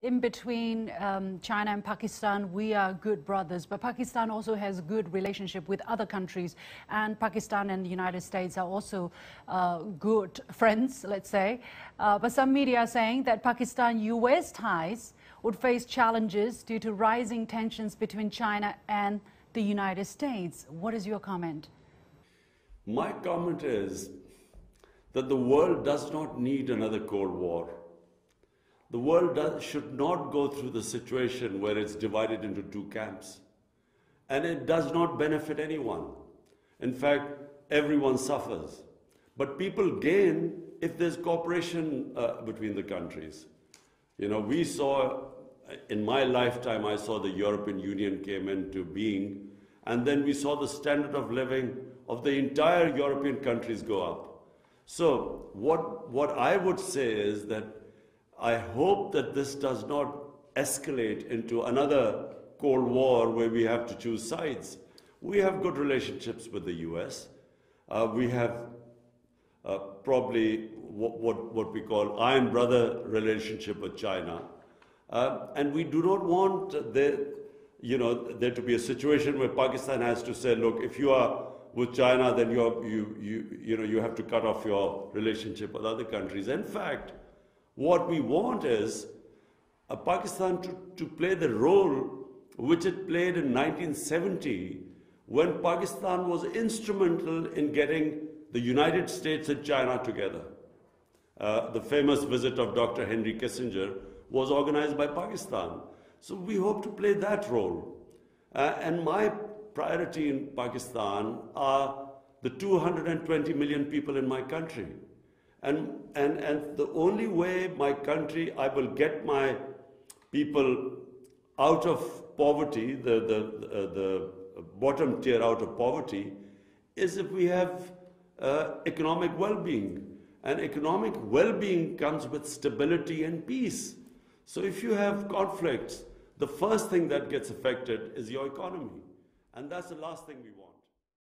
in between China and Pakistan, we are good brothers, but Pakistan also has good relationship with other countries, and Pakistan and the United States are also good friends, let's say. But some media are saying that Pakistan-US ties would face challenges due to rising tensions between China and the United States. What is your comment? My comment is that the world does not need another Cold War. The world should not go through the situation where it's divided into two camps. And it does not benefit anyone. In fact, everyone suffers. But people gain if there's cooperation between the countries. You know, we saw, in my lifetime, I saw the European Union came into being, and then we saw the standard of living of the entire European countries go up. So what I would say is that I hope that this does not escalate into another Cold War where we have to choose sides. We have good relationships with the US. We have probably what we call iron brother relationship with China. And we do not want there to be a situation where Pakistan has to say, look, if you are with China, then you have to cut off your relationship with other countries. In fact, what we want is Pakistan to play the role which it played in 1970 when Pakistan was instrumental in getting the United States and China together. The famous visit of Dr. Henry Kissinger was organized by Pakistan. So we hope to play that role. And my priority in Pakistan are the 220 million people in my country. And the only way my country, I will get my people out of poverty, the bottom tier out of poverty, is if we have economic well-being. And economic well-being comes with stability and peace. So if you have conflicts, the first thing that gets affected is your economy. And that's the last thing we want.